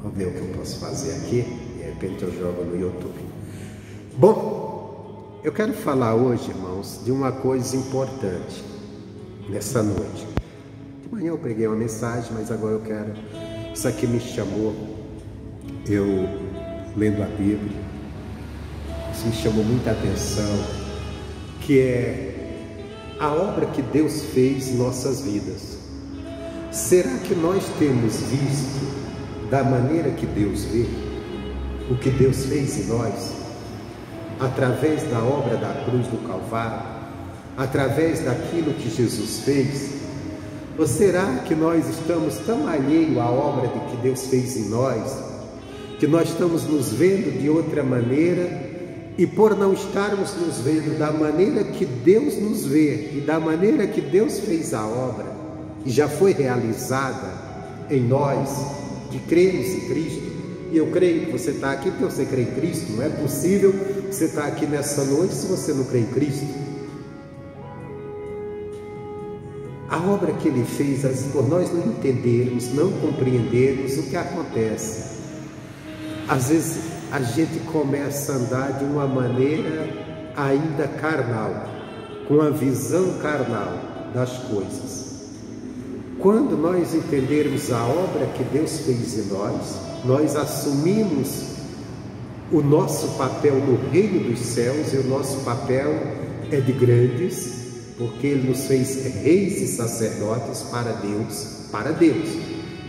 Vou ver o que eu posso fazer aqui. De repente eu jogo no YouTube. Bom, eu quero falar hoje, irmãos, de uma coisa importante nessa noite. De manhã eu preguei uma mensagem, mas agora eu quero... Isso aqui me chamou, eu lendo a Bíblia, isso me chamou muita atenção, que é a obra que Deus fez em nossas vidas. Será que nós temos visto da maneira que Deus vê o que Deus fez em nós, através da obra da cruz do Calvário, através daquilo que Jesus fez? Ou será que nós estamos tão alheios à obra de que Deus fez em nós, que nós estamos nos vendo de outra maneira, e por não estarmos nos vendo da maneira que Deus nos vê e da maneira que Deus fez a obra e já foi realizada em nós, que cremos em Cristo? E eu creio que você está aqui porque você crê em Cristo. Não é possível você estar aqui nessa noite se você não crê em Cristo. A obra que Ele fez, por nós não entendermos, não compreendermos o que acontece. Às vezes a gente começa a andar de uma maneira ainda carnal, com a visão carnal das coisas. Quando nós entendermos a obra que Deus fez em nós, nós assumimos o nosso papel no reino dos céus, e o nosso papel é de grandes, porque Ele nos fez reis e sacerdotes para Deus, para Deus.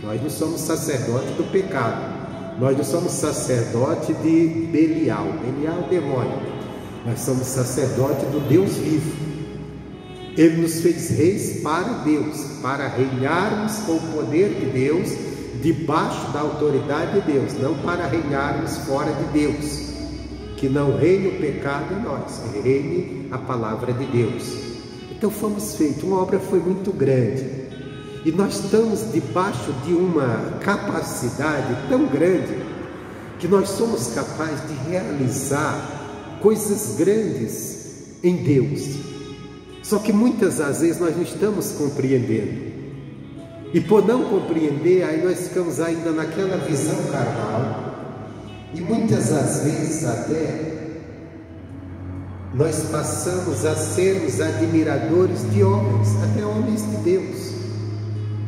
Nós não somos sacerdotes do pecado, nós não somos sacerdote de Belial, Belial é o demônio, nós somos sacerdote do Deus vivo. Ele nos fez reis para Deus, para reinarmos com o poder de Deus, debaixo da autoridade de Deus, não para reinarmos fora de Deus, que não reine o pecado em nós, reine a palavra de Deus. Então fomos feitos, uma obra foi muito grande, e nós estamos debaixo de uma capacidade tão grande, que nós somos capazes de realizar coisas grandes em Deus. Só que muitas das vezes nós não estamos compreendendo, e por não compreender, aí nós ficamos ainda naquela visão carnal, e muitas das vezes até nós passamos a sermos admiradores de homens, até homens de Deus,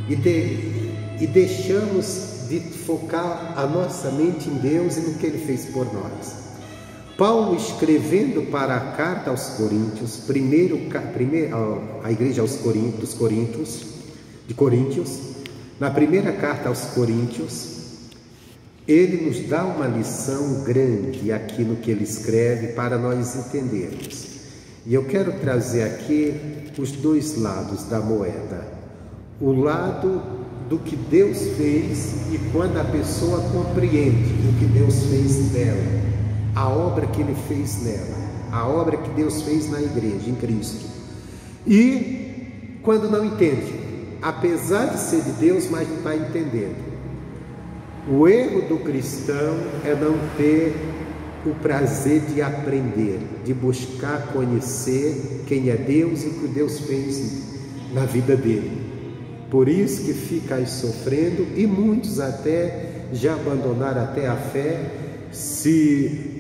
e deixamos de focar a nossa mente em Deus e no que Ele fez por nós. Paulo, escrevendo para a carta aos Coríntios, a igreja dos Coríntios, de Coríntios, na primeira carta aos Coríntios, ele nos dá uma lição grande aqui no que ele escreve para nós entendermos. E eu quero trazer aqui os dois lados da moeda. O lado do que Deus fez, e quando a pessoa compreende o que Deus fez dela, a obra que Ele fez nela, a obra que Deus fez na igreja, em Cristo. E quando não entende, apesar de ser de Deus, mas não está entendendo. O erro do cristão é não ter o prazer de aprender, de buscar conhecer quem é Deus e o que Deus fez na vida dele. Por isso que fica aí sofrendo, e muitos até já abandonaram até a fé, se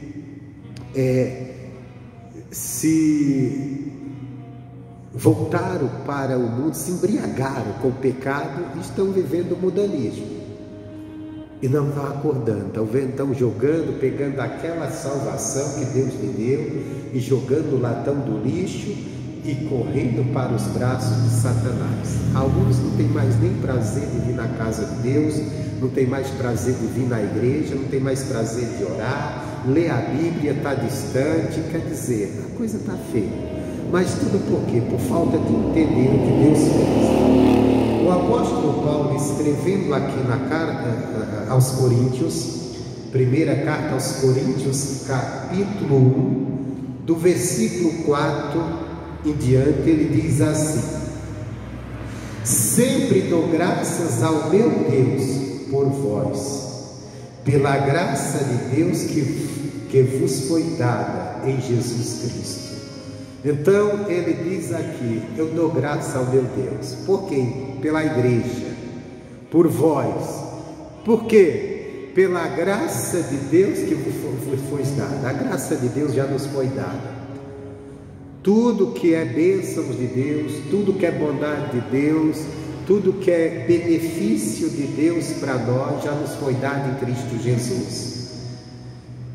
voltaram para o mundo, se embriagaram com o pecado e estão vivendo o mundanismo. E não estão acordando, estão jogando, pegando aquela salvação que Deus lhe deu e jogando no latão do lixo e correndo para os braços de Satanás. Alguns não têm mais nem prazer de vir na casa de Deus, não tem mais prazer de vir na igreja, não tem mais prazer de orar, ler a Bíblia, está distante, quer dizer, a coisa está feia. Mas tudo por quê? Por falta de entender o que Deus fez. O apóstolo Paulo, escrevendo aqui na carta aos Coríntios, primeira carta aos Coríntios, capítulo 1, do versículo 4 em diante, ele diz assim: sempre dou graças ao meu Deus por vós, pela graça de Deus que vos foi dada em Jesus Cristo. Então ele diz aqui: eu dou graça ao meu Deus. Por quem? Pela igreja, por vós. Por quê? pela graça de Deus que vos foi dada. A graça de Deus já nos foi dada. Tudo que é bênção de Deus, tudo que é bondade de Deus, tudo que é benefício de Deus para nós já nos foi dado em Cristo Jesus.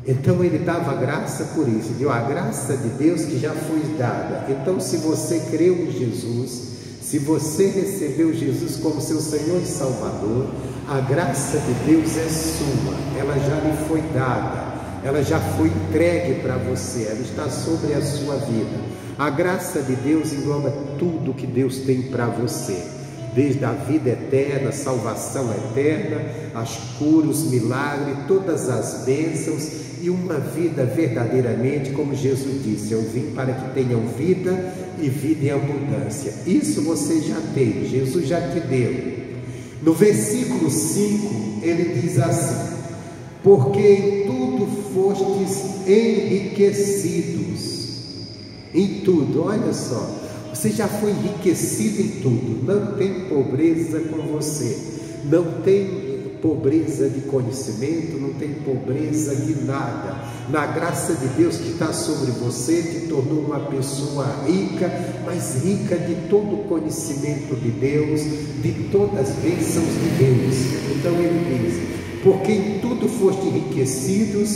Então ele dava graça por isso, deu a graça de Deus que já foi dada. Então, se você creu em Jesus, se você recebeu Jesus como seu Senhor e Salvador, a graça de Deus é sua, ela já lhe foi dada, ela já foi entregue para você, ela está sobre a sua vida. A graça de Deus engloba tudo que Deus tem para você, desde a vida eterna, salvação eterna, as curas, os milagres, todas as bênçãos e uma vida verdadeiramente, como Jesus disse, eu vim para que tenham vida e vida em abundância. Isso você já tem, Jesus já te deu. No versículo 5, ele diz assim: porque em tudo fostes enriquecidos. Em tudo, olha só, você já foi enriquecido em tudo. Não tem pobreza com você, não tem pobreza de conhecimento, não tem pobreza de nada. Na graça de Deus que está sobre você, te tornou uma pessoa rica, mas rica de todo o conhecimento de Deus, de todas as bênçãos de Deus. Então ele diz: porque em tudo foste enriquecidos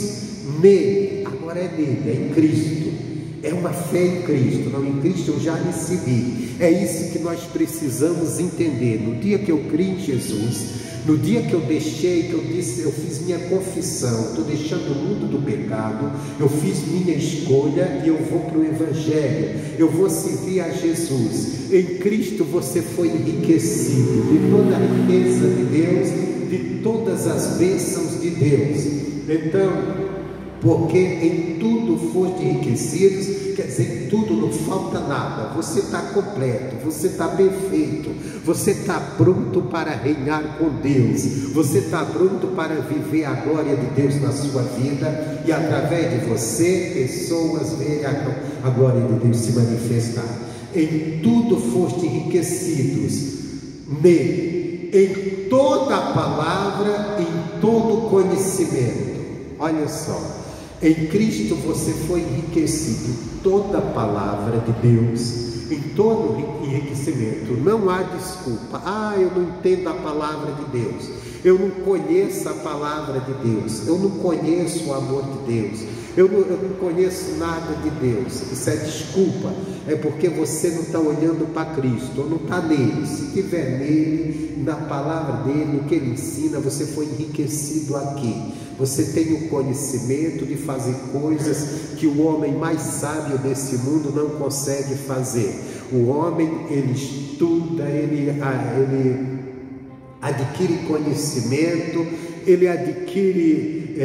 nele. Agora é nele, é em Cristo. É uma fé em Cristo, não em Cristo eu já recebi. É isso que nós precisamos entender. No dia que eu criei em Jesus, no dia que eu deixei, que eu disse, eu fiz minha confissão, estou deixando o mundo do pecado, eu fiz minha escolha e eu vou para o Evangelho, eu vou servir a Jesus. Em Cristo você foi enriquecido de toda a riqueza de Deus, de todas as bênçãos de Deus. Então, porque em tudo foste enriquecidos, quer dizer, em tudo não falta nada, você está completo, você está perfeito, você está pronto para reinar com Deus, você está pronto para viver a glória de Deus na sua vida, e através de você, pessoas veem a glória de Deus se manifestar. Em tudo foste enriquecidos nele, em toda a palavra, em todo conhecimento. Olha só, em Cristo você foi enriquecido em toda a palavra de Deus, em todo enriquecimento. Não há desculpa. Eu não entendo a palavra de Deus, eu não conheço a palavra de Deus, eu não conheço o amor de Deus, eu não conheço nada de Deus. Isso é desculpa, é porque você não está olhando para Cristo, ou não está nele. Se estiver nele, na palavra dele, no que ele ensina, você foi enriquecido aqui. Você tem o conhecimento de fazer coisas que o homem mais sábio desse mundo não consegue fazer. O homem, ele estuda, ele adquire conhecimento, ele adquire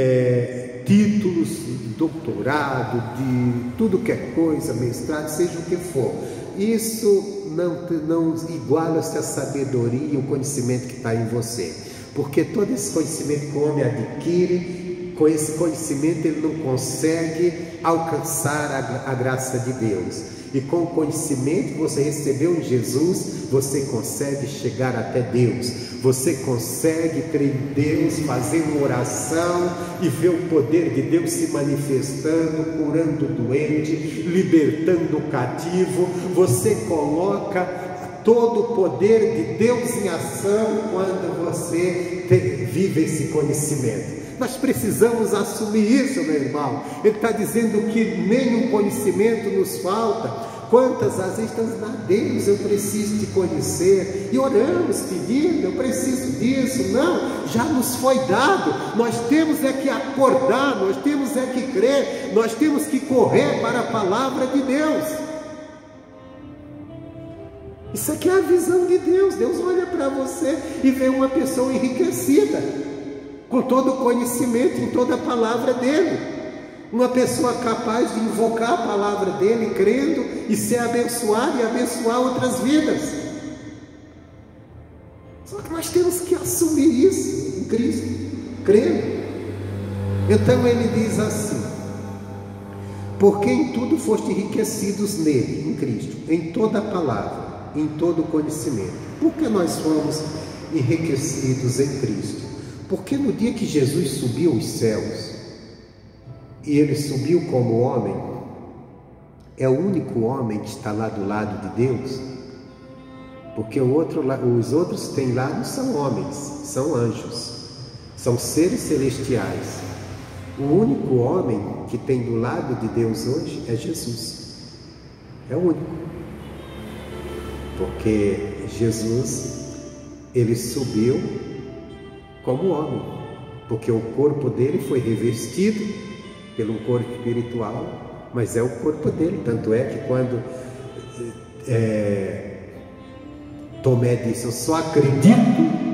títulos de doutorado, de tudo que é coisa, mestrado, seja o que for. Isso não iguala-se à sabedoria e o conhecimento que está em você. Porque todo esse conhecimento que o homem adquire, com esse conhecimento ele não consegue alcançar a graça de Deus. E com o conhecimento que você recebeu em Jesus, você consegue chegar até Deus. Você consegue crer em Deus, fazer uma oração e ver o poder de Deus se manifestando, curando o doente, libertando o cativo. Você coloca todo o poder de Deus em ação quando você vive esse conhecimento. Nós precisamos assumir isso, meu irmão. Ele está dizendo que nenhum conhecimento nos falta. Quantas às vezes estamos lá, Deus, eu preciso te conhecer, e oramos pedindo, eu preciso disso. Não, já nos foi dado. Nós temos é que acordar, nós temos é que crer, nós temos que correr para a palavra de Deus. Isso aqui é a visão de Deus. Deus olha para você e vê uma pessoa enriquecida, com todo o conhecimento em toda a palavra dele. Uma pessoa capaz de invocar a palavra dele, crendo e ser abençoado e abençoar outras vidas. Só que nós temos que assumir isso em Cristo, crendo. Então ele diz assim: porque em tudo foste enriquecidos nele, em Cristo, em toda a palavra, em todo o conhecimento. Por que nós fomos enriquecidos em Cristo? Porque no dia que Jesus subiu aos céus, e ele subiu como homem, é o único homem que está lá do lado de Deus, porque os outros que têm lá não são homens, são anjos, são seres celestiais. O único homem que tem do lado de Deus hoje é Jesus, é o único, porque Jesus, ele subiu como homem, porque o corpo dele foi revestido pelo corpo espiritual, mas é o corpo dele. Tanto é que quando Tomé disse: eu só acredito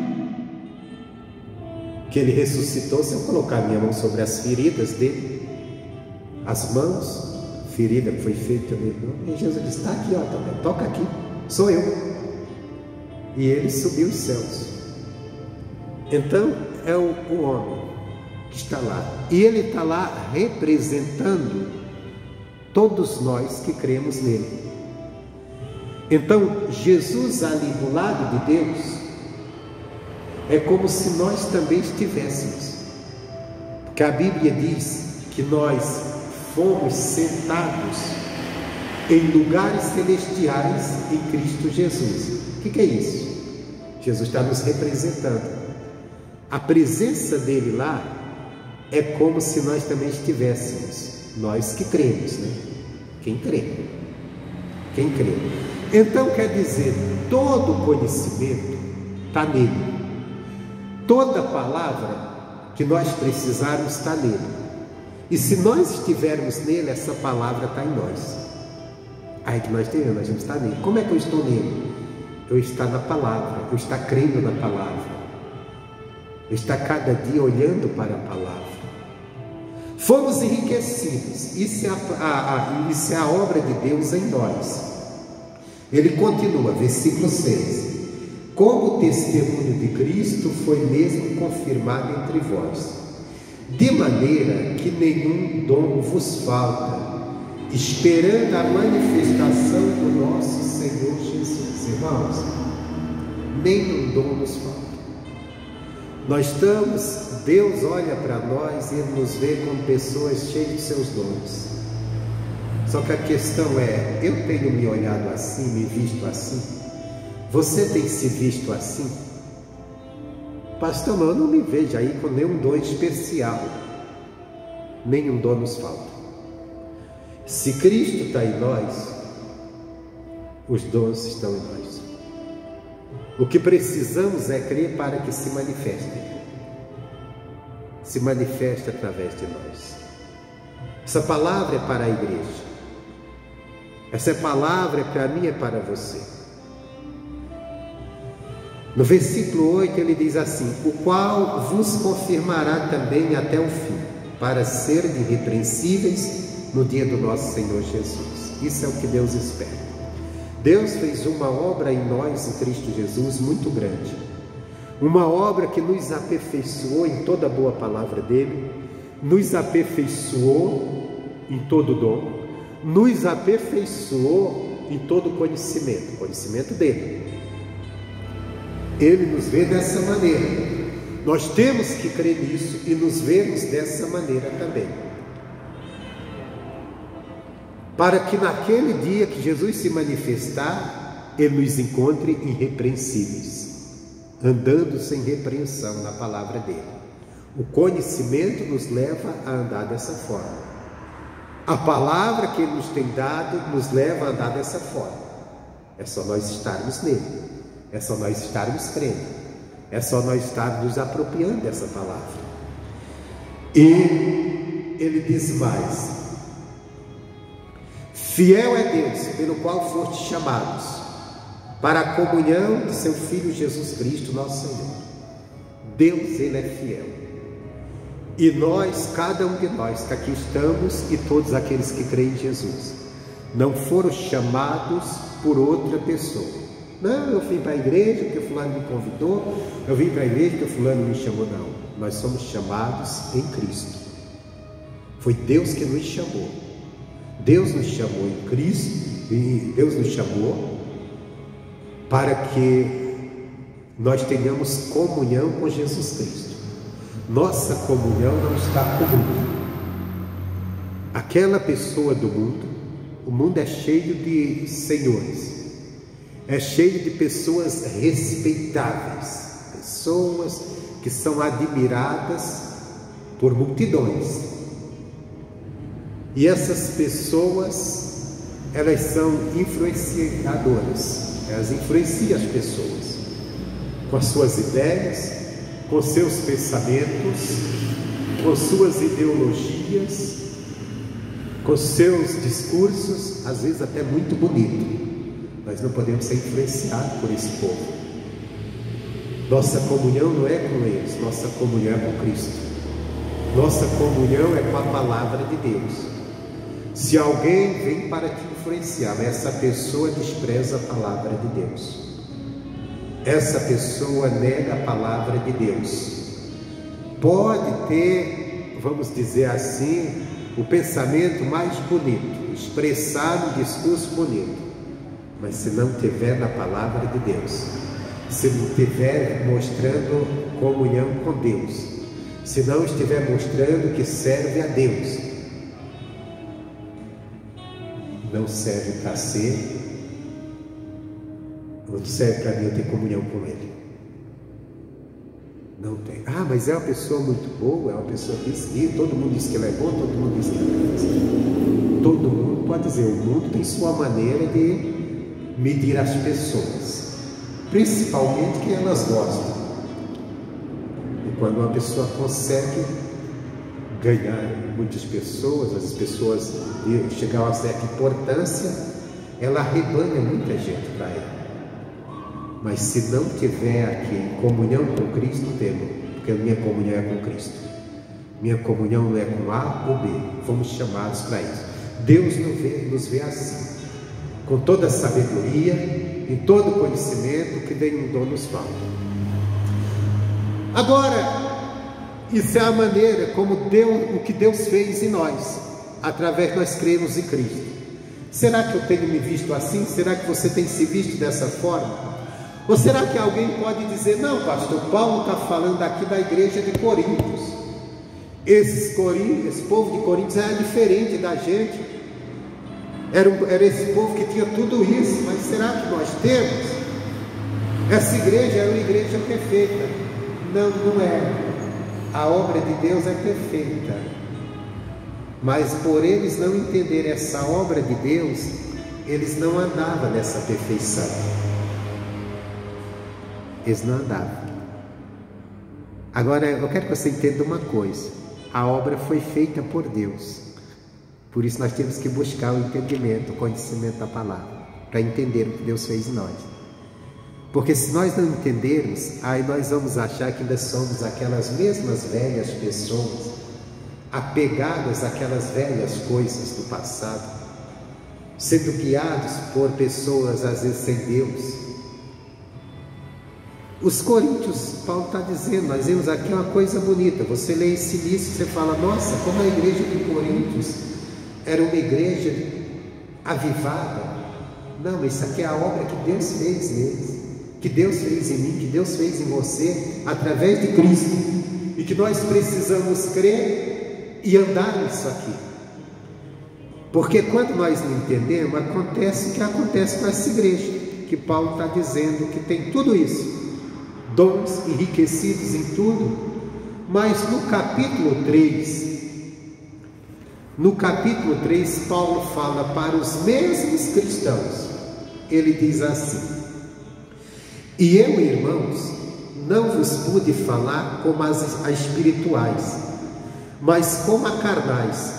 que ele ressuscitou se eu colocar minha mão sobre as feridas dele, as mãos, ferida que foi feita nele. E Jesus disse: está aqui, ó, Tomé, toca aqui, sou eu. E ele subiu os céus. Então é o homem que está lá, e ele está lá representando todos nós que cremos nele. Então Jesus ali do lado de Deus é como se nós também estivéssemos, porque a Bíblia diz que nós fomos sentados em lugares celestiais em Cristo Jesus. O que é isso? Jesus está nos representando. A presença dele lá é como se nós também estivéssemos, nós que cremos, né? Quem crê? Quem crê? Então quer dizer, todo conhecimento está nele, toda palavra que nós precisarmos está nele, e se nós estivermos nele, essa palavra está em nós. Aí que nós vamos estar nele. Como é que eu estou nele? Eu estou na palavra, eu estou crendo na palavra, eu estou cada dia olhando para a palavra. Fomos enriquecidos, isso é a obra de Deus em nós. Ele continua, versículo 6: como o testemunho de Cristo foi mesmo confirmado entre vós, de maneira que nenhum dom vos falta, esperando a manifestação do nosso Senhor Jesus. Irmãos, nenhum dom nos falta. Deus olha para nós e Ele nos vê como pessoas cheias de seus dons. Só que a questão é, eu tenho me olhado assim, me visto assim? Você tem se visto assim? Pastor, mas eu não me vejo aí com nenhum dom especial. Nenhum dom nos falta. Se Cristo está em nós, os dons estão em nós. O que precisamos é crer para que se manifeste. Se manifesta através de nós. Essa palavra é para a igreja. Essa palavra é para mim, é para você. No versículo 8 ele diz assim: o qual vos confirmará também até o fim, para serem irrepreensíveis no dia do nosso Senhor Jesus. Isso é o que Deus espera. Deus fez uma obra em nós, em Cristo Jesus, muito grande. Uma obra que nos aperfeiçoou em toda a boa palavra dele, nos aperfeiçoou em todo dom, nos aperfeiçoou em todo conhecimento dele. Ele nos vê dessa maneira. Nós temos que crer nisso e nos vermos dessa maneira também, para que naquele dia que Jesus se manifestar, Ele nos encontre irrepreensíveis, andando sem repreensão na palavra dele. O conhecimento nos leva a andar dessa forma. A palavra que Ele nos tem dado nos leva a andar dessa forma. É só nós estarmos nele, é só nós estarmos crendo, é só nós estarmos nos apropriando dessa palavra. E Ele diz mais: fiel é Deus, pelo qual fostes chamados, para a comunhão de seu Filho Jesus Cristo, nosso Senhor. Deus, Ele é fiel. E nós, cada um de nós que aqui estamos, e todos aqueles que creem em Jesus, não foram chamados por outra pessoa. Não, eu vim para a igreja porque fulano me convidou, eu vim para a igreja porque fulano me chamou. Não, nós somos chamados em Cristo. Foi Deus que nos chamou. Deus nos chamou em Cristo, e Deus nos chamou para que nós tenhamos comunhão com Jesus Cristo. Nossa comunhão não está com o mundo. Aquela pessoa do mundo, o mundo é cheio de senhores, é cheio de pessoas respeitáveis, pessoas que são admiradas por multidões. E essas pessoas, elas são influenciadoras, elas influenciam as pessoas com as suas ideias, com seus pensamentos, com suas ideologias, com seus discursos, às vezes até muito bonito. Nós não podemos ser influenciados por esse povo. Nossa comunhão não é com eles, nossa comunhão é com Cristo. Nossa comunhão é com a palavra de Deus. Se alguém vem para te influenciar, essa pessoa despreza a palavra de Deus. Essa pessoa nega a palavra de Deus. Pode ter, vamos dizer assim, o pensamento mais bonito, expressar um discurso bonito, mas se não tiver na palavra de Deus, se não estiver mostrando comunhão com Deus, se não estiver mostrando que serve a Deus, não serve para ser, não serve para mim eu ter comunhão com Ele. Não tem. Ah, mas é uma pessoa muito boa, é uma pessoa que diz, e todo mundo diz que ela é boa, todo mundo diz que ela é boa. Todo mundo pode dizer, o mundo tem sua maneira de medir as pessoas, principalmente que elas gostam. E quando uma pessoa consegue ganhar muitas pessoas, as pessoas chegar a uma certa importância, ela arrebanha muita gente para ela. Mas se não tiver aqui em comunhão com Cristo, temo, porque a minha comunhão é com Cristo. Minha comunhão não é com A ou B, fomos chamados para isso. Deus nos vê assim, com toda a sabedoria, em todo o conhecimento que nenhum dom nos falta. Agora, isso é a maneira como o que Deus fez em nós, através de nós cremos em Cristo. Será que eu tenho me visto assim? Será que você tem se visto dessa forma? Ou será que alguém pode dizer, não, pastor, Paulo está falando aqui da igreja de Coríntios. Esse povo de Coríntios era diferente da gente. Era esse povo que tinha tudo isso, mas será que nós temos? Essa igreja era uma igreja perfeita. Não, não é. A obra de Deus é perfeita. Mas por eles não entenderem essa obra de Deus, eles não andavam nessa perfeição. Eles não andavam. Agora, eu quero que você entenda uma coisa. A obra foi feita por Deus. Por isso nós temos que buscar o entendimento, o conhecimento da palavra, para entender o que Deus fez em nós. Porque se nós não entendermos, aí nós vamos achar que ainda somos aquelas mesmas velhas pessoas, apegadas àquelas velhas coisas do passado, sendo guiados por pessoas às vezes sem Deus. Os coríntios, Paulo está dizendo, nós vemos aqui uma coisa bonita. Você lê esse início e você fala, nossa, como a igreja de Coríntios era uma igreja avivada. Não, isso aqui é a obra que Deus fez neles, que Deus fez em mim, que Deus fez em você, através de Cristo, e que nós precisamos crer e andar nisso aqui. Porque quando nós não entendemos, acontece o que acontece com essa igreja, que Paulo está dizendo que tem tudo isso, dons enriquecidos em tudo, mas no capítulo 3, Paulo fala para os mesmos cristãos, ele diz assim, e eu, irmãos, não vos pude falar como a espirituais, mas como a carnais,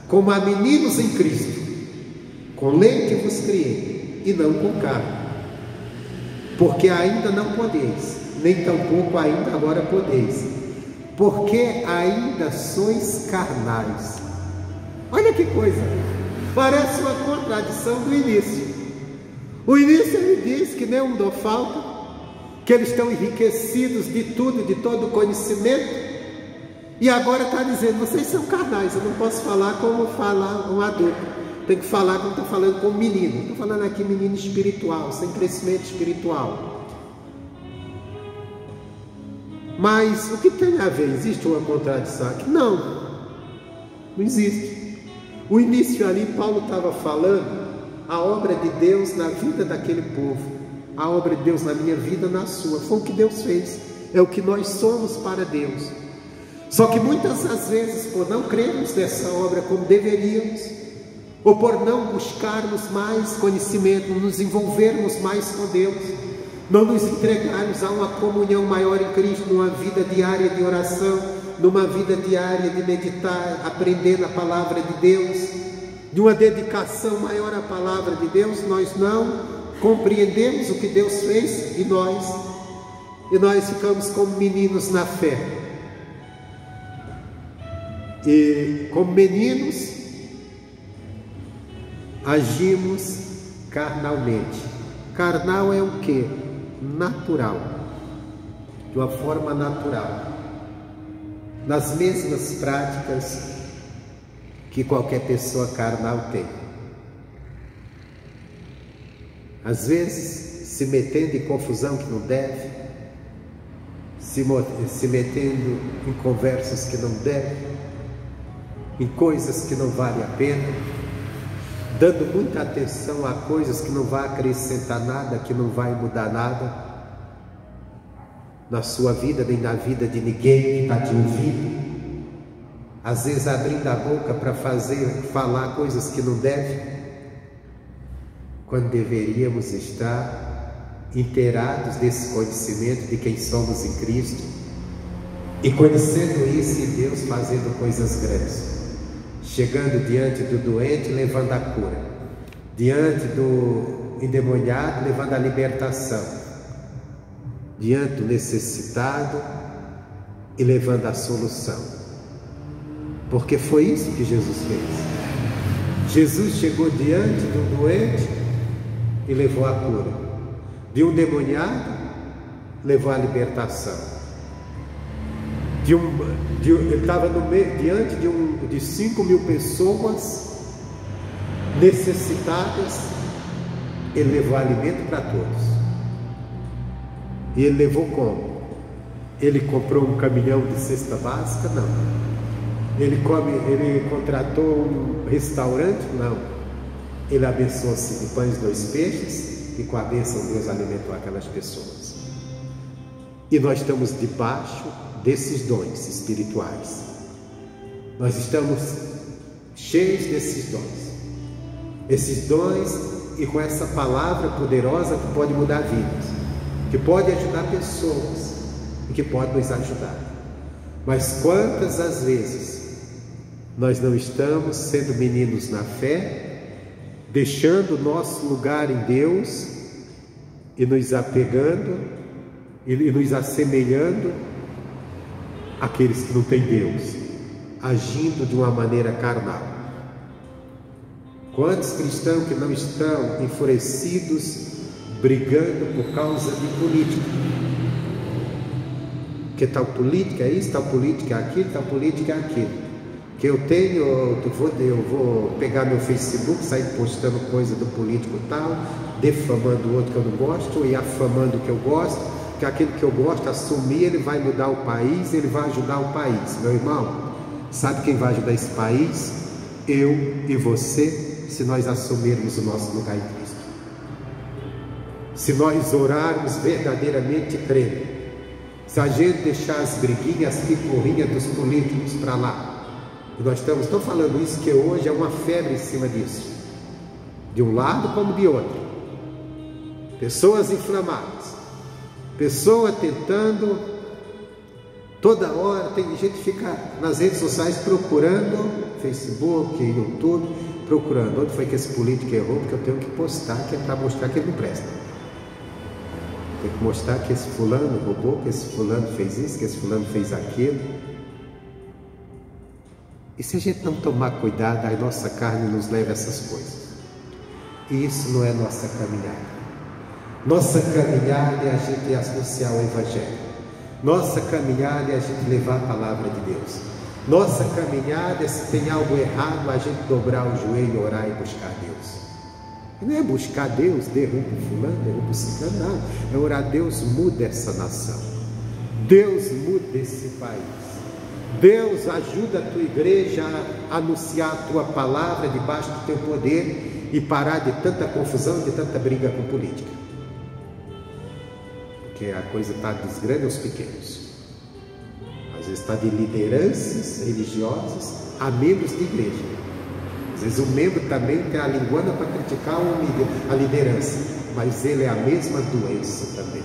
como a meninos em Cristo, com leite vos criei, e não com carne, porque ainda não podeis, nem tampouco ainda agora podeis, porque ainda sois carnais. Olha que coisa, parece uma contradição do início. O início ele diz que nenhum dom falta, que eles estão enriquecidos de tudo, de todo conhecimento, e agora está dizendo, vocês são carnais, eu não posso falar como fala um adulto, tem que falar como estou falando com um menino. Estou falando aqui menino espiritual, sem crescimento espiritual. Mas o que tem a ver? Existe uma contradição aqui? Não, não existe. O início ali, Paulo estava falando a obra de Deus na vida daquele povo, a obra de Deus na minha vida, na sua. Foi o que Deus fez, é o que nós somos para Deus. Só que muitas das vezes, por não crermos nessa obra como deveríamos, ou por não buscarmos mais conhecimento, nos envolvermos mais com Deus, não nos entregarmos a uma comunhão maior em Cristo, numa vida diária de oração, numa vida diária de meditar, aprendendo a palavra de Deus, de uma dedicação maior à palavra de Deus, nós não compreendemos o que Deus fez em nós, e nós ficamos como meninos na fé. E como meninos, agimos carnalmente. Carnal é o que? Natural, de uma forma natural, nas mesmas práticas que qualquer pessoa carnal tem. Às vezes se metendo em confusão que não deve, se metendo em conversas que não deve, em coisas que não valem a pena, dando muita atenção a coisas que não vai acrescentar nada, que não vai mudar nada na sua vida, nem na vida de ninguém que está te ouvindo. Às vezes abrindo a boca para falar coisas que não deve, quando deveríamos estar inteirados desse conhecimento de quem somos em Cristo, e conhecendo isso em Deus, fazendo coisas grandes, chegando diante do doente, levando a cura, diante do endemoniado, levando a libertação, diante do necessitado e levando a solução, porque foi isso que Jesus fez. Jesus chegou diante do doente e levou a cura, de um endemoniado levou a libertação, ele estava diante de 5.000 pessoas necessitadas, ele levou alimento para todos. E ele levou como? Ele comprou um caminhão de cesta básica? Não. Ele contratou um restaurante? Não. Ele abençoou 5 pães e 2 peixes, e com a bênção Deus alimentou aquelas pessoas. E nós estamos debaixo desses dons espirituais. Nós estamos cheios desses dons. Esses dons, e com essa palavra poderosa que pode mudar vidas, que pode ajudar pessoas e que pode nos ajudar. Mas quantas as vezes nós não estamos sendo meninos na fé, deixando o nosso lugar em Deus e nos apegando e nos assemelhando àqueles que não têm Deus, agindo de uma maneira carnal. Quantos cristãos que não estão enfurecidos, brigando por causa de política? Que tal política é isso, tal política é aquilo, tal política é aquilo. Que eu vou pegar meu Facebook, sair postando coisa do político tal, defamando o outro que eu não gosto e afamando o que eu gosto, que aquele que eu gosto, assumir, ele vai mudar o país, ele vai ajudar o país. Meu irmão, sabe quem vai ajudar esse país? Eu e você, se nós assumirmos o nosso lugar em Cristo. Se nós orarmos verdadeiramente crendo, se a gente deixar as briguinhas, as picorrinhas dos políticos para lá, e nós estou falando isso, que hoje é uma febre em cima disso, de um lado como de outro, pessoas inflamadas, pessoa tentando, toda hora, tem gente que fica nas redes sociais procurando, Facebook, YouTube, procurando, onde foi que esse político errou, porque eu tenho que postar, que é para mostrar que ele não presta. Tem que mostrar que esse fulano roubou, que esse fulano fez isso, que esse fulano fez aquilo. E se a gente não tomar cuidado, a nossa carne nos leva a essas coisas. E isso não é nossa caminhada. Nossa caminhada é a gente anunciar o Evangelho. Nossa caminhada é a gente levar a palavra de Deus. Nossa caminhada é, se tem algo errado, a gente dobrar o joelho, orar e buscar Deus. E não é buscar Deus, derruba o fulano, derruba o ciclano, não. É orar, Deus muda essa nação. Deus muda esse país. Deus ajuda a tua igreja a anunciar a tua palavra debaixo do teu poder e parar de tanta confusão, de tanta briga com política. Porque a coisa está dos grandes aos pequenos. Às vezes está de lideranças religiosas a membros de igreja. Às vezes o membro também tem a linguana para criticar a liderança, mas ele é a mesma doença também.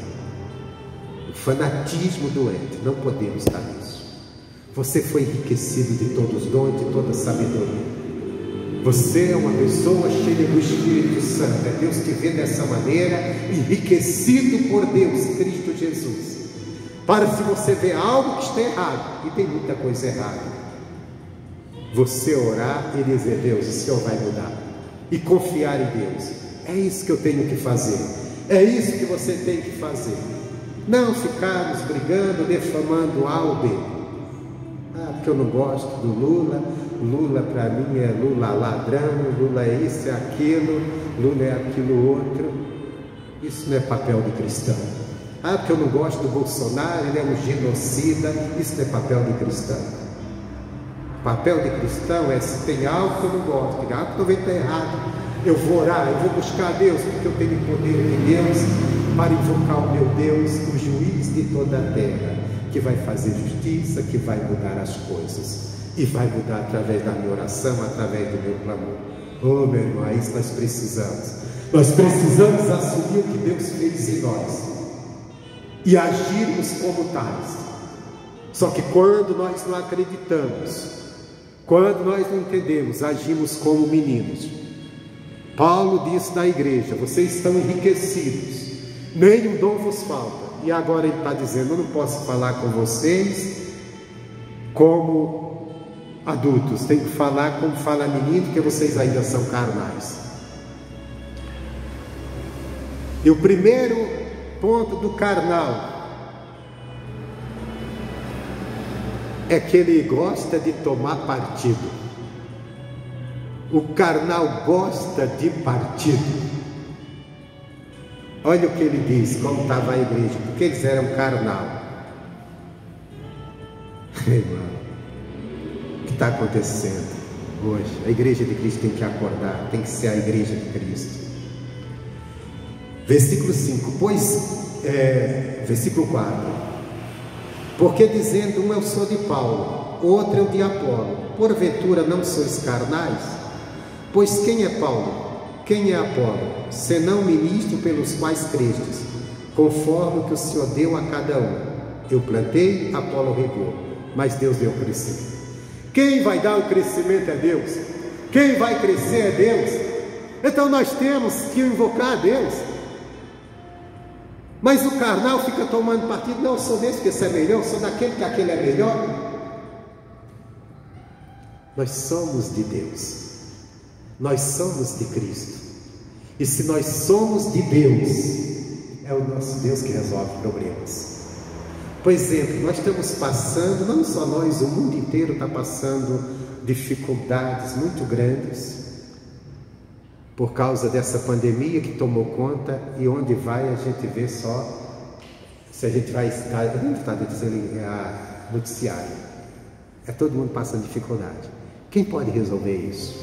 O fanatismo doente, não podemos estar nisso. Você foi enriquecido de todos os dons, de toda a sabedoria. Você é uma pessoa cheia do Espírito Santo. É Deus te vê dessa maneira, enriquecido por Deus, Cristo Jesus. Para se você vê algo que está errado, e tem muita coisa errada, você orar e dizer: Deus, o Senhor vai mudar. E confiar em Deus. É isso que eu tenho que fazer. É isso que você tem que fazer. Não ficarmos brigando, defamando A ou B. Porque eu não gosto do Lula. Lula para mim é Lula ladrão, Lula é isso, é aquilo, Lula é aquilo outro. Isso não é papel de cristão. Porque eu não gosto do Bolsonaro, ele é um genocida. Isso não é papel de cristão. O papel de cristão é: se tem algo que eu não gosto, tem algo que talvez está errado, eu vou orar, eu vou buscar a Deus, porque eu tenho poder em Deus para invocar o meu Deus, o juiz de toda a terra, que vai fazer justiça, que vai mudar as coisas, e vai mudar através da minha oração, através do meu clamor. Oh, meu irmão, é isso que nós precisamos. Nós precisamos assumir o que Deus fez em nós e agirmos como tais. Só que quando nós não acreditamos, quando nós não entendemos, agimos como meninos. Paulo disse na igreja: vocês estão enriquecidos, nenhum dom vos falta. E agora ele está dizendo: eu não posso falar com vocês como adultos, tenho que falar como fala menino, porque vocês ainda são carnais. E o primeiro ponto do carnal é que ele gosta de tomar partido. O carnal gosta de partido. Olha o que ele diz, como estava a igreja, porque eles eram carnal. Irmão, o que está acontecendo hoje? A igreja de Cristo tem que acordar, tem que ser a igreja de Cristo. Versículo 5, versículo 4. Porque dizendo: um eu sou de Paulo, outro eu de Apolo, porventura não sois carnais? Pois quem é Paulo? Quem é Apolo? Senão ministro pelos quais crestes, conforme o que o Senhor deu a cada um. Eu plantei, Apolo regou, mas Deus deu o crescimento. Quem vai dar o crescimento é Deus. Quem vai crescer é Deus. Então nós temos que invocar a Deus. Mas o carnal fica tomando partido: não, eu sou desse que esse é melhor, eu sou daquele que aquele é melhor. Nós somos de Deus, nós somos de Cristo, e se nós somos de Deus, é o nosso Deus que resolve problemas. Por exemplo, nós estamos passando, não só nós, o mundo inteiro está passando dificuldades muito grandes por causa dessa pandemia que tomou conta, e onde vai a gente vê só, se a gente vai estar, não está dizendo noticiário, é todo mundo passando dificuldade. Quem pode resolver isso?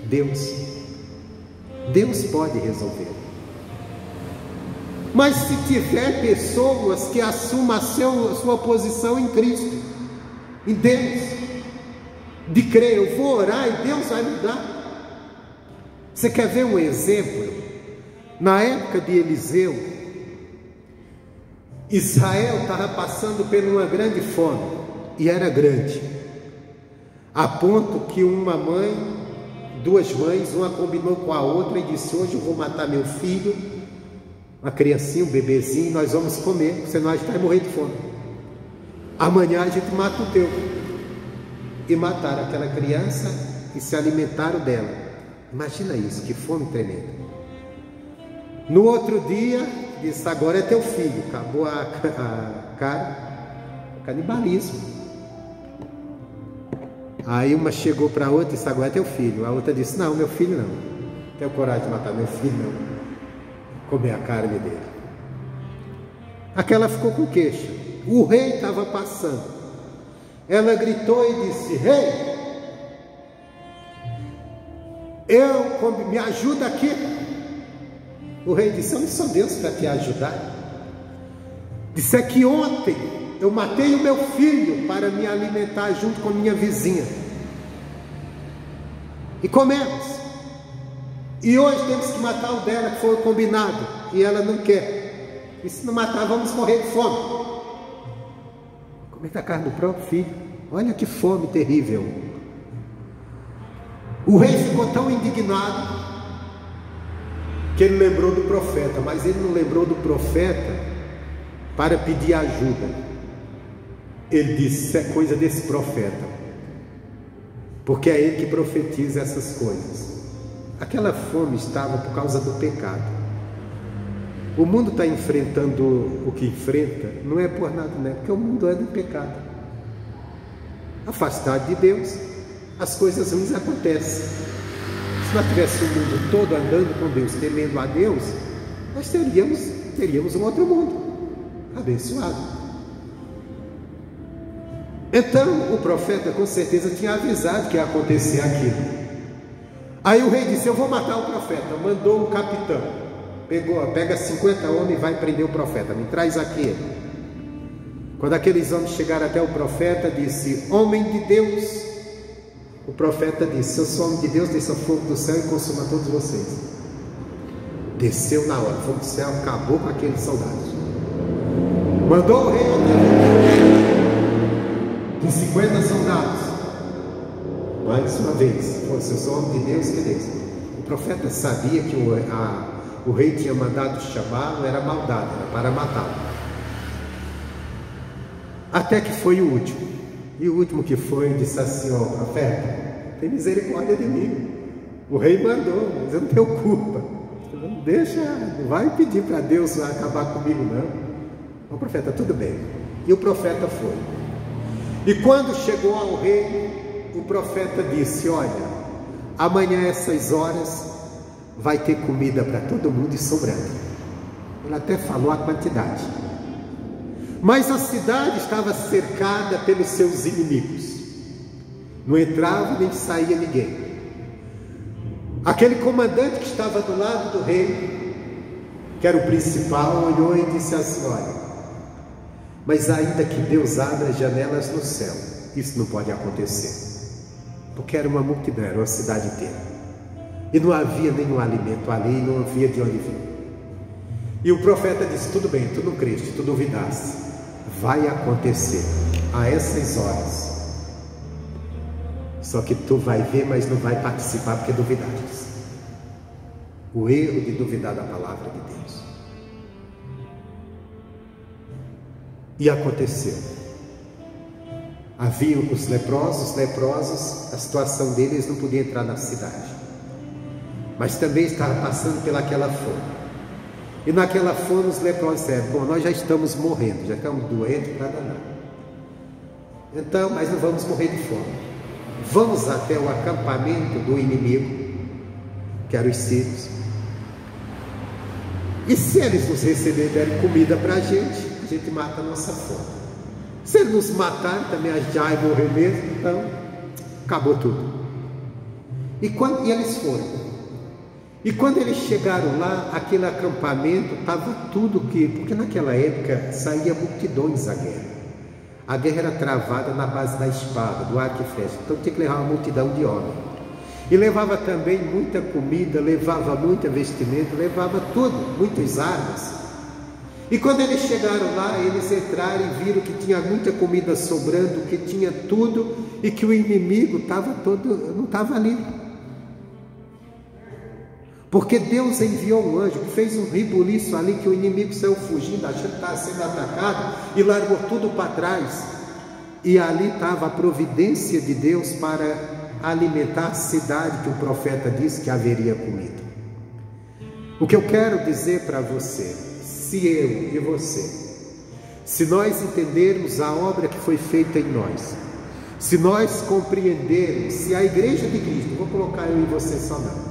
Deus. Deus pode resolver. Mas se tiver pessoas que assumam a sua posição em Cristo, em Deus, de crer: eu vou orar e Deus vai mudar. Você quer ver um exemplo? Na época de Eliseu, Israel estava passando por uma grande fome, e era grande, a ponto que duas mães, uma combinou com a outra e disse: hoje eu vou matar meu filho, uma criancinha, um bebezinho, nós vamos comer, senão a gente vai morrer de fome. Amanhã a gente mata o teu. E mataram aquela criança e se alimentaram dela. Imagina isso, que fome tremenda. No outro dia, disse: agora é teu filho. Acabou o canibalismo. Aí uma chegou para a outra e disse: agora é teu filho. A outra disse: não, meu filho não. Não tenho coragem de matar meu filho, não. Comer a carne dele. Aquela ficou com queixa. O rei estava passando. Ela gritou e disse: rei, me ajuda aqui. O rei disse: eu não sou Deus para te ajudar. Disse: é que ontem eu matei o meu filho para me alimentar junto com minha vizinha. E comemos. E hoje temos que matar o dela, que foi combinado. E ela não quer. E se não matar, vamos morrer de fome. Comer a carne do próprio filho. Olha que fome terrível. O rei ficou tão indignado que ele lembrou do profeta. Mas ele não lembrou do profeta para pedir ajuda. Ele disse: isso é coisa desse profeta, porque é ele que profetiza essas coisas. Aquela fome estava por causa do pecado. O mundo está enfrentando o que enfrenta, não é por nada, né? Porque o mundo anda em pecado. Afastado de Deus, as coisas ruins acontecem. Se nós tivéssemos o mundo todo andando com Deus, temendo a Deus, nós teríamos um outro mundo abençoado. Então o profeta com certeza tinha avisado que ia acontecer aquilo. Aí o rei disse: eu vou matar o profeta. Mandou um capitão, pega 50 homens e vai prender o profeta. Me traz aqui. Quando aqueles homens chegaram até o profeta, disse: homem de Deus. O profeta disse: eu sou homem de Deus, desça fogo do céu e consuma todos vocês. Desceu na hora, fogo do céu, acabou com aqueles soldados. Mandou o rei com 50 soldados. Mais uma vez: se eu sou homem de Deus, que Deus. O profeta sabia que o rei tinha mandado chamar, não era maldade, era para matá-lo. Até que foi o último. E o último que foi disse assim: ó, profeta, tem misericórdia de mim. O rei mandou, mas eu não tenho culpa. Não vai pedir para Deus acabar comigo, não. O profeta: tudo bem. E o profeta foi. E quando chegou ao rei, o profeta disse: olha, amanhã essas horas vai ter comida para todo mundo e sobrando. Ele até falou a quantidade. Mas a cidade estava cercada pelos seus inimigos. Não entrava nem saía ninguém. Aquele comandante que estava do lado do rei, que era o principal, olhou e disse assim: olha, mas ainda que Deus abra as janelas no céu, isso não pode acontecer. Porque era uma multidão, era uma cidade inteira. E não havia nenhum alimento ali, não havia de onde vir. E o profeta disse: tudo bem, tu não creste, tu duvidaste. Vai acontecer a essas horas. Só que tu vai ver, mas não vai participar porque duvidaste. O erro de duvidar da palavra de Deus. E aconteceu. Haviam os leprosos, a situação deles não podia entrar na cidade. Mas também estava passando pelaquela fome. E naquela fome os leprosos disseram: bom, nós já estamos morrendo, já estamos doentes para danar. Então, mas não vamos morrer de fome. Vamos até o acampamento do inimigo, que eram os sírios. E se eles nos receberem, derem comida para a gente mata a nossa fome. Se eles nos matarem, também a gente vai morrer mesmo, então acabou tudo. E eles foram. E quando eles chegaram lá, aquele acampamento estava tudo porque naquela época saía multidões à guerra. A guerra era travada na base da espada, do arco e flecha. Então tinha que levar uma multidão de homens. E levava também muita comida, levava muita vestimenta, levava tudo, muitas armas. E quando eles chegaram lá, eles entraram e viram que tinha muita comida sobrando, que tinha tudo e que o inimigo não estava ali. Porque Deus enviou um anjo que fez um rebuliço ali, que o inimigo saiu fugindo, achando que estava sendo atacado, e largou tudo para trás. E ali estava a providência de Deus para alimentar a cidade que o profeta disse que haveria comida. O que eu quero dizer para você, se eu e você, se nós entendermos a obra que foi feita em nós, se nós compreendermos, se a igreja de Cristo, não vou colocar eu e você só não,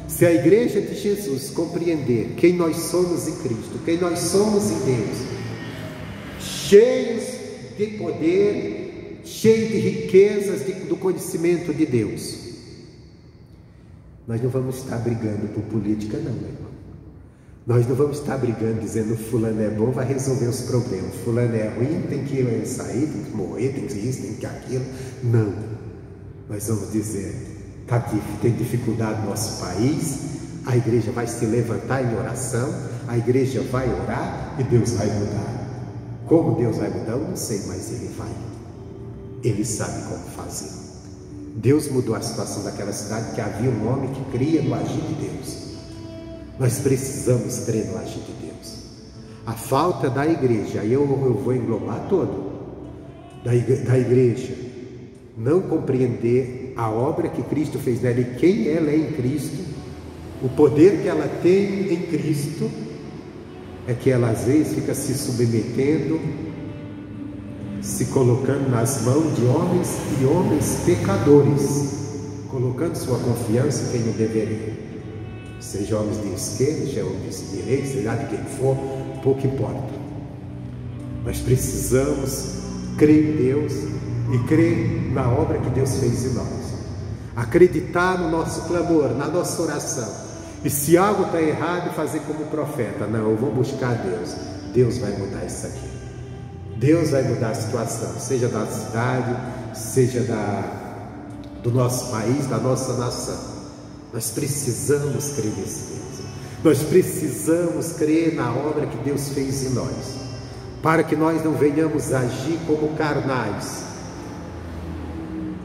se a igreja de Jesus compreender quem nós somos em Cristo, quem nós somos em Deus, cheios de poder, cheios de riquezas do conhecimento de Deus. Nós não vamos estar brigando por política não, meu irmão. Nós não vamos estar brigando dizendo fulano é bom, vai resolver os problemas. Fulano é ruim, tem que sair, tem que morrer, tem que isso, tem que aquilo. Não. Nós vamos dizer, tem dificuldade no nosso país, a igreja vai se levantar em oração, a igreja vai orar e Deus vai mudar. Como Deus vai mudar, eu não sei, mas Ele vai. Ele sabe como fazer. Deus mudou a situação daquela cidade, que havia um homem que cria no agir de Deus. Nós precisamos crer no agir de Deus. A falta da igreja, aí eu vou englobar todo, da igreja não compreender a obra que Cristo fez nela e quem ela é em Cristo, o poder que ela tem em Cristo, é que ela às vezes fica se submetendo, se colocando nas mãos de homens e homens pecadores, colocando sua confiança em quem não deveria. Seja homens de esquerda, seja homens de direita, seja de quem for, pouco importa. Nós precisamos crer em Deus e crer na obra que Deus fez em nós. Acreditar no nosso clamor, na nossa oração. E se algo está errado, fazer como o profeta. Não, eu vou buscar Deus. Deus vai mudar isso aqui. Deus vai mudar a situação, seja da cidade, seja do nosso país, da nossa nação. Nós precisamos crer nesse Deus. Nós precisamos crer na obra que Deus fez em nós, para que nós não venhamos agir como carnais.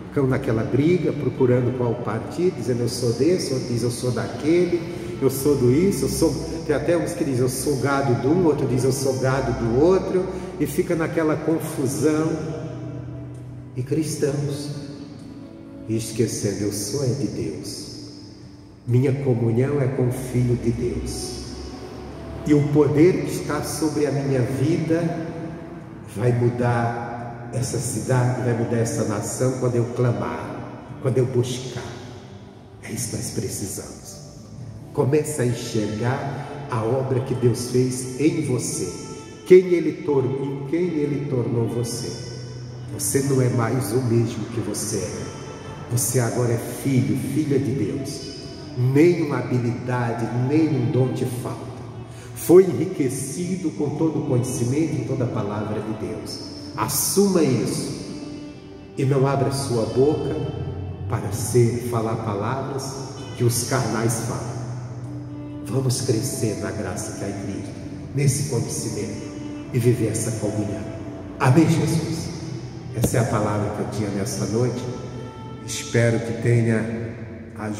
Ficamos naquela briga, procurando qual partido, dizendo eu sou desse, outro diz eu sou daquele, eu sou do isso, tem até uns que dizem eu sou gado de um, outro diz eu sou gado do outro, e fica naquela confusão. E cristãos, esquecendo, eu sou de Deus. Minha comunhão é com o Filho de Deus. E o poder que está sobre a minha vida vai mudar essa cidade, vai mudar essa nação quando eu clamar, quando eu buscar. É isso que nós precisamos. Comece a enxergar a obra que Deus fez em você. Em quem Ele tornou você. Você não é mais o mesmo que você era. Você agora é filho, filha de Deus. Nenhuma habilidade, nenhum dom te falta. Foi enriquecido com todo o conhecimento e toda a palavra de Deus. Assuma isso e não abra sua boca para falar palavras que os carnais falam. Vamos crescer na graça que há em Cristo, nesse conhecimento e viver essa comunhão. Amém, Jesus? Essa é a palavra que eu tinha nessa noite. Espero que tenha